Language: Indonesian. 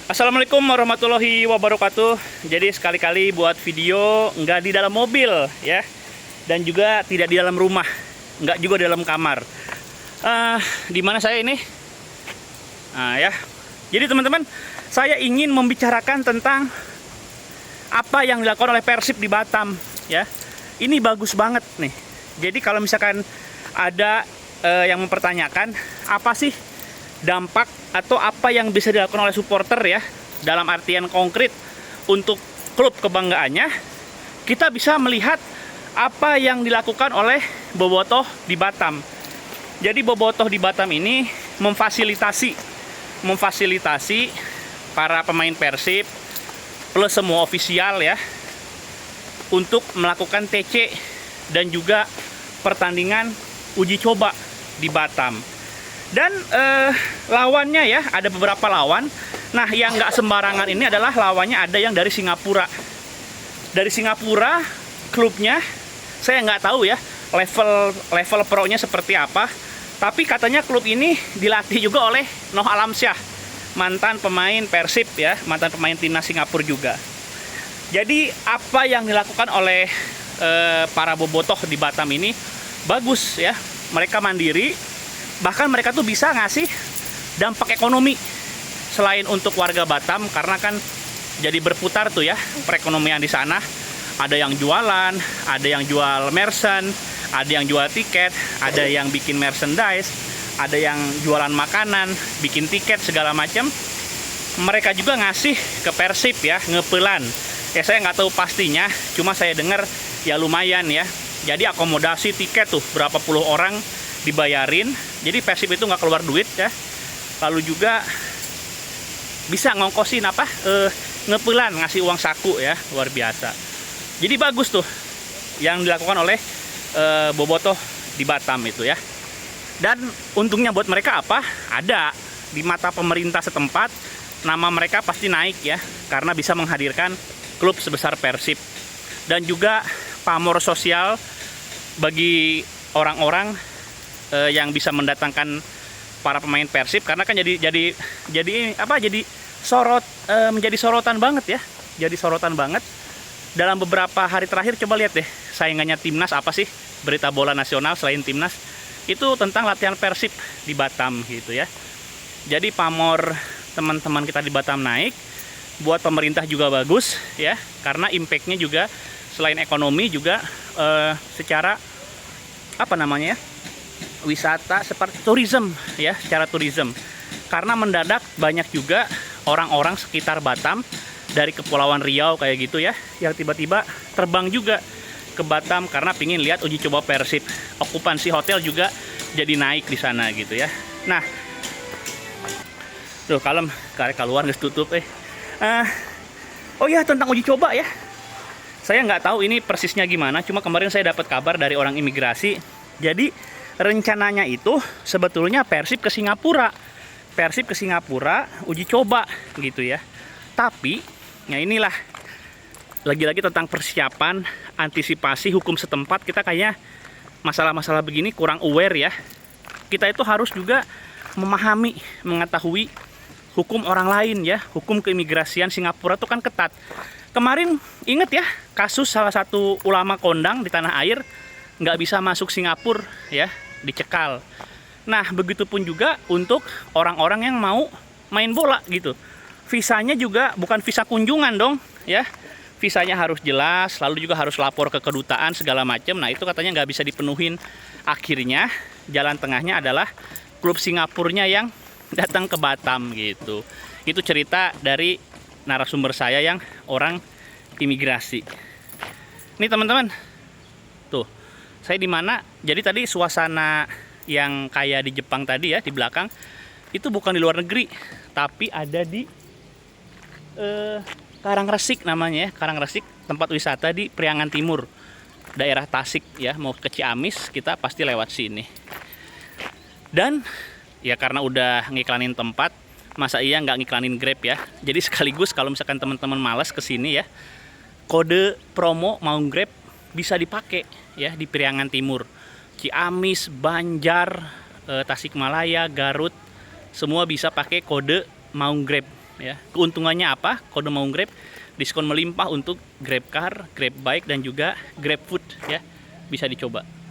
Assalamualaikum warahmatullahi wabarakatuh. Jadi sekali-kali buat video nggak di dalam mobil ya, dan juga tidak di dalam rumah, nggak juga di dalam kamar. Di mana saya ini? Ya. Jadi teman-teman, saya ingin membicarakan tentang apa yang dilakukan oleh Persib di Batam ya. Ini bagus banget nih. Jadi kalau misalkan ada yang mempertanyakan apa sih dampak atau apa yang bisa dilakukan oleh supporter ya, dalam artian konkret untuk klub kebanggaannya, kita bisa melihat apa yang dilakukan oleh Bobotoh di Batam. Jadi Bobotoh di Batam ini memfasilitasi para pemain Persib plus semua ofisial ya untuk melakukan TC dan juga pertandingan uji coba di Batam. Dan lawannya ya, ada beberapa lawan. Nah, yang nggak sembarangan ini adalah lawannya ada yang dari Singapura. Dari Singapura, klubnya saya nggak tahu ya level pro-nya seperti apa. Tapi katanya klub ini dilatih juga oleh Noh Alamsyah, mantan pemain Persib ya, mantan pemain timnas Singapura juga. Jadi apa yang dilakukan oleh para bobotoh di Batam ini bagus ya. Mereka mandiri. Bahkan mereka tuh bisa ngasih dampak ekonomi selain untuk warga Batam, karena kan jadi berputar tuh ya perekonomian di sana. Ada yang jualan, ada yang jual merchan, ada yang jual tiket, ada yang bikin merchandise, ada yang jualan makanan, bikin tiket segala macam. Mereka juga ngasih ke Persib ya, ngepelan. Ya saya nggak tahu pastinya, cuma saya dengar ya lumayan ya. Jadi akomodasi tiket tuh berapa puluh orang dibayarin, jadi Persib itu nggak keluar duit ya. Lalu juga bisa ngongkosin ngepelan, ngasih uang saku ya, luar biasa. Jadi bagus tuh yang dilakukan oleh bobotoh di Batam itu ya. Dan untungnya buat mereka apa? Ada di mata pemerintah setempat, nama mereka pasti naik ya, karena bisa menghadirkan klub sebesar Persib. Dan juga pamor sosial bagi orang-orang yang bisa mendatangkan para pemain Persib, karena kan jadi menjadi sorotan banget ya. Jadi sorotan banget. Dalam beberapa hari terakhir coba lihat deh saingannya timnas apa sih, berita bola nasional selain timnas itu tentang latihan Persib di Batam gitu ya. Jadi pamor teman-teman kita di Batam naik, buat pemerintah juga bagus ya, karena impactnya juga selain ekonomi juga secara wisata seperti tourism ya, secara tourism. Karena mendadak banyak juga orang-orang sekitar Batam dari Kepulauan Riau kayak gitu ya, yang tiba-tiba terbang juga ke Batam karena pingin lihat uji coba Persib. Okupansi hotel juga jadi naik di sana gitu ya. Nah, tuh kalem karek keluar nggak tutup oh ya, tentang uji coba ya. Saya nggak tahu ini persisnya gimana, cuma kemarin saya dapat kabar dari orang imigrasi. Jadi rencananya itu sebetulnya Persib ke Singapura. Persib ke Singapura uji coba gitu ya. Tapi ya inilah lagi-lagi tentang persiapan, antisipasi hukum setempat. Kita kayaknya masalah-masalah begini kurang aware ya. Kita itu harus juga memahami, mengetahui hukum orang lain ya. Hukum keimigrasian Singapura itu kan ketat. Kemarin inget ya kasus salah satu ulama kondang di tanah air nggak bisa masuk Singapura ya, dicekal. Nah, begitupun juga untuk orang-orang yang mau main bola gitu. Visanya juga bukan visa kunjungan dong ya. Visanya harus jelas, lalu juga harus lapor ke kedutaan segala macam. Nah, itu katanya nggak bisa dipenuhin. Akhirnya jalan tengahnya adalah klub Singapurnya yang datang ke Batam gitu. Itu cerita dari narasumber saya yang orang imigrasi. Nih teman-teman, tuh saya di mana? Jadi tadi suasana yang kayak di Jepang tadi ya, di belakang itu bukan di luar negeri, tapi ada di Karangresik namanya ya. Karangresik, tempat wisata di Priangan Timur, daerah Tasik ya. Mau ke Ciamis kita pasti lewat sini. Dan ya karena udah ngiklanin tempat, masa iya nggak ngiklanin Grab ya. Jadi sekaligus kalau misalkan teman-teman malas ke sini ya, kode promo mau Grab bisa dipakai ya di Priangan Timur, Ciamis, Banjar, Tasikmalaya, Garut, semua bisa pakai kode mau Grab ya. Keuntungannya apa? Kode mau Grab, diskon melimpah untuk GrabCar, GrabBike dan juga GrabFood ya. Bisa dicoba.